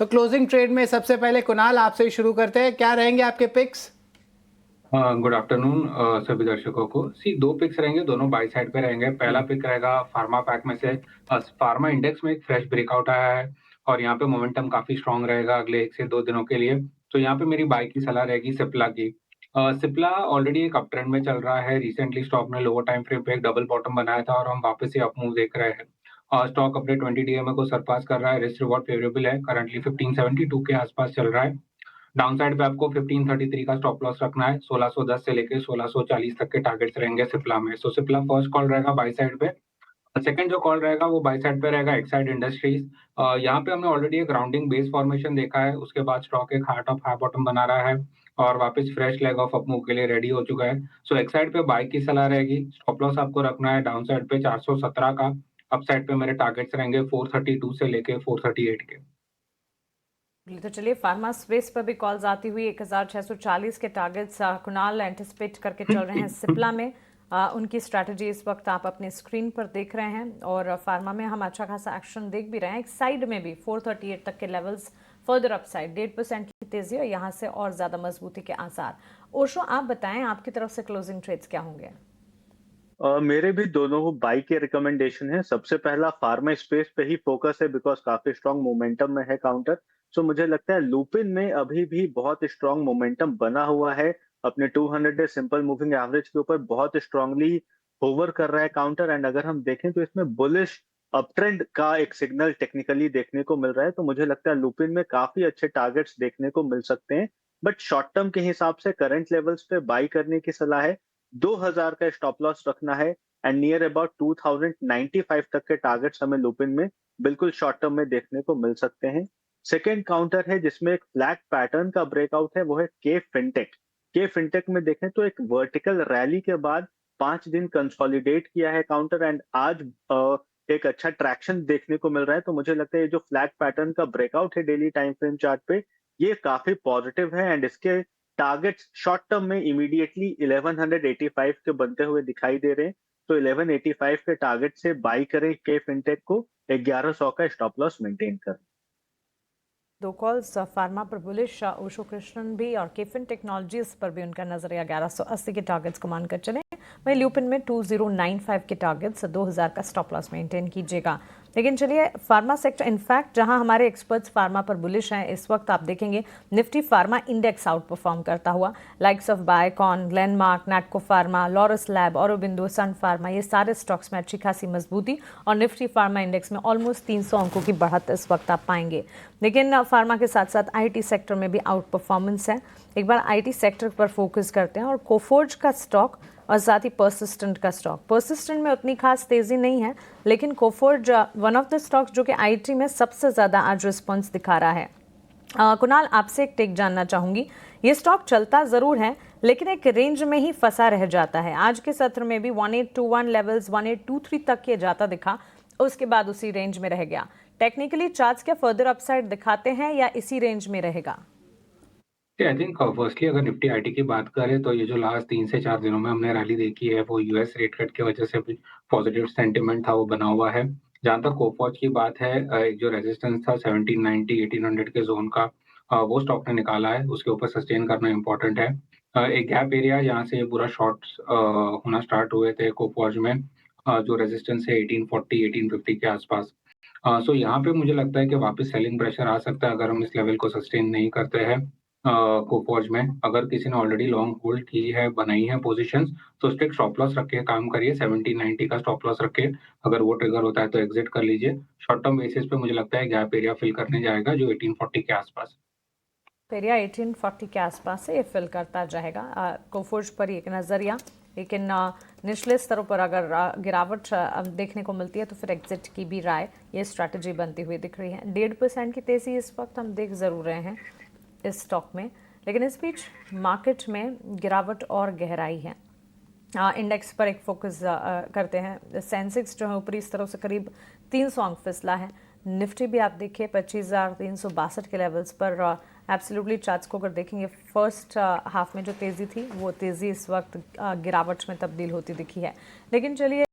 तो closing trade में सबसे पहले कुणाल आपसे ही शुरू करते हैं, क्या रहेंगे आपके पिक्स? गुड आफ्टरनून सभी दर्शकों को। दो पिक्स रहेंगे, दोनों बाई साइड पे रहेंगे। पहला पिक रहेगा फार्मा पैक में से। फार्मा इंडेक्स में एक फ्रेश ब्रेकआउट आया है और यहाँ पे मोमेंटम काफी स्ट्रांग रहेगा अगले 1 से 2 दिनों के लिए। तो यहाँ पे मेरी बाई की सलाह रहेगी सिप्ला की। सिप्ला ऑलरेडी एक अप ट्रेंड में चल रहा है। रिसेंटली स्टॉक ने लोअर टाइम फ्रेम पे एक डबल बॉटम बनाया था और हम वापस से अप मूव देख रहे हैं। स्टॉक अपने 20 डीएमए को सरपास कर रहा है। रिस्क रिवॉर्ड फेवरेबल है। करंटली 1572 के आसपास चल रहा है। डाउन साइड पे आपको 1533 का स्टॉप लॉस रखना है। 1610 से लेके 1640 तक के टारगेट्स रहेंगे सिप्ला में। सो सिप्ला फर्स्ट कॉल रहेगा बाई साइड पे। सेकंड जो कॉल रहेगा वो बाई साइड पे रहेगा एक्साइड इंडस्ट्रीज। यहाँ पे हमने ऑलरेडी एक राउंडिंग बेस फॉर्मेशन देखा है। उसके बाद स्टॉक एक हार्ट ऑफ हाई बॉटम बना रहा है और वापस fresh leg of up move के लिए रेडी हो चुका है। सो एक्साइड पे बाई की सलाह रहेगी। स्टॉप लॉस आपको रखना है डाउन साइड पे 417 का। अप साइड पे मेरे टारगेट्स रहेंगे 432 से लेके 438 के। तो चलिए फार्मा स्पेस पर भी कॉल्स आती हुई 1640 के टारगेट्स कुणाल एंटिसिपेट करके चल रहे हैं सिप्ला में। उनकी स्ट्रैटेजी इस वक्त आप अपने स्क्रीन पर देख रहे हैं और फार्मा में हम अच्छा खासा एक्शन देख भी रहे हैं। एक साइड में भी 438 तक के लेवल्स, फर्दर अपसाइड 1.5% की तेजी और यहाँ से और ज़्यादा मजबूती के आसार। ओशो, आप बताएं आपकी तरफ से क्लोजिंग ट्रेड्स क्या होंगे? मेरे भी दोनों बाई के रिकमेंडेशन है। सबसे पहला फार्मा स्पेस पे ही फोकस है बिकॉज काफी स्ट्रांग मोमेंटम में है काउंटर। सो मुझे लगता है लुपिन में अभी भी बहुत स्ट्रांग मोमेंटम बना हुआ है। अपने 200 डे सिंपल मूविंग एवरेज के ऊपर बहुत स्ट्रांगली होवर कर रहा है काउंटर। एंड अगर हम देखें तो इसमें बुलिश अप ट्रेंड का एक सिग्नल टेक्निकली देखने को मिल रहा है। तो मुझे लगता है लुपिन में काफी अच्छे टारगेट्स देखने को मिल सकते हैं। बट शॉर्ट टर्म के हिसाब से करंट लेवल्स पे बाई करने की सलाह है। 2000 का स्टॉप लॉस रखना है एंड नियर अबाउट 2095 तक के टारगेट्स हमें लुपिन में बिल्कुल शॉर्ट टर्म में देखने को मिल सकते हैं। सेकेंड काउंटर है जिसमें एक फ्लैट पैटर्न का ब्रेकआउट है, वो है के फिनटेक। के फिनटेक में देखें तो एक वर्टिकल रैली के बाद 5 दिन कंसोलिडेट किया है काउंटर एंड आज एक अच्छा ट्रैक्शन देखने को मिल रहा है। तो मुझे लगता है ये जो फ्लैट पैटर्न का ब्रेकआउट है डेली टाइम फ्रेम चार्ट पे, ये काफी पॉजिटिव है एंड इसके टारगेट्स शॉर्ट टर्म में इमीडिएटली 1185 के बनते हुए दिखाई दे रहे हैं। तो 1185 के टारगेट से बाई करें के फिनटेक को, 1100 का स्टॉप लॉस मेंटेन करें। दो कॉल्स फार्मा पर बुलिश ओशो कृष्णन भी और केफिन टेक्नोलॉजीज पर भी उनका नजरिया 1180 के टारगेट्स को मानकर चले। वहीं ल्यूपिन में 2095 के टारगेट्स, 2000 का स्टॉप लॉस मेंटेन कीजिएगा। लेकिन चलिए फार्मा सेक्टर, इनफैक्ट जहां हमारे एक्सपर्ट्स फार्मा पर बुलिश हैं, इस वक्त आप देखेंगे Nifty Pharma index outperform करता हुआ। Likes of Biocon, Glenmark, Natco Pharma, Laurus lab, Aurobindo, Sun Pharma, ये सारे स्टॉक्स में अच्छी खासी मजबूती और निफ्टी फार्मा इंडेक्स में ऑलमोस्ट 300 अंकों की बढ़त इस वक्त आप पाएंगे। लेकिन फार्मा के साथ साथ आईटी सेक्टर में भी आउट परफॉर्मेंस है। एक बार आईटी सेक्टर पर फोकस करते हैं और कोफोर्ज का स्टॉक और साथ ही परसिस्टेंट का स्टॉक। परसिस्टेंट में उतनी खास तेजी नहीं है, लेकिन Coforge one of the stocks जो कि आईटी में सबसे ज़्यादा आज रिस्पॉन्स दिखा रहा है। कुणाल, आपसे एक टेक जानना चाहूँगी। ये स्टॉक चलता ज़रूर है लेकिन एक रेंज में ही फंसा रह जाता है। आज के सत्र में भी 1821 लेवल्स 1823 तक ये जाता दिखा, उसके बाद उसी रेंज में रह गया। टेक्निकली चार्ट्स क्या फर्दर अपसाइड दिखाते हैं या इसी रेंज में रहेगा? आई थिंक फर्स्टली अगर निफ्टी आईटी की बात करें तो ये जो लास्ट 3 से 4 दिनों में हमने रैली देखी है वो यूएस रेट कट की वजह से भी पॉजिटिव सेंटिमेंट था वो बना हुआ है। जहाँ तक कोफॉर्ज की बात है, एक जो रेजिस्टेंस था 1790 1800 के जोन का, वो स्टॉक ने निकाला है। उसके ऊपर सस्टेन करना इंपॉर्टेंट है। एक गैप एरिया जहाँ से ये पूरा शॉर्ट्स होना स्टार्ट हुए थे कोफॉर्ज में, जो रेजिस्टेंस है 1840 1850 के आसपास। सो यहाँ पे मुझे लगता है कि वापस सेलिंग प्रेशर आ सकता है अगर हम इस लेवल को सस्टेन नहीं करते हैं। कोफॉर्ज में अगर किसी ने ऑलरेडी लॉन्ग होल्ड की है, बनाई है पोजीशंस, तो स्टिक स्टॉप लॉस रख के काम करिए। 1790 का स्टॉप लॉस रख के अगर वो ट्रिगर होता है तो एग्जिट कर लीजिए। शॉर्ट टर्म बेसिस पे मुझे लगता है गैप एरिया फिल करने जाएगा जो 1840 के आसपास। एरिया 1840 के आसपास से ये फिल करता जाएगा। कोफोर्ज पर एक नज़रिया, लेकिन निचले स्तरों पर अगर गिरावट देखने को मिलती है तो फिर एग्जिट की भी राय, ये स्ट्रैटेजी बनती हुई दिख रही है। 1.5% की तेज़ी इस वक्त हम देख ज़रूर रहे हैं इस स्टॉक में, लेकिन इस बीच मार्केट में गिरावट और गहराई है। इंडेक्स पर एक फोकस करते हैं। सेंसेक्स जो है ऊपरी स्तरों से करीब 300 अंक फिसला है। निफ्टी भी आप देखिए 25,362 के लेवल्स पर एब्सोल्युटली चार्ट्स को अगर देखेंगे, फर्स्ट हाफ में जो तेज़ी थी वो तेज़ी इस वक्त गिरावट में तब्दील होती दिखी है। लेकिन चलिए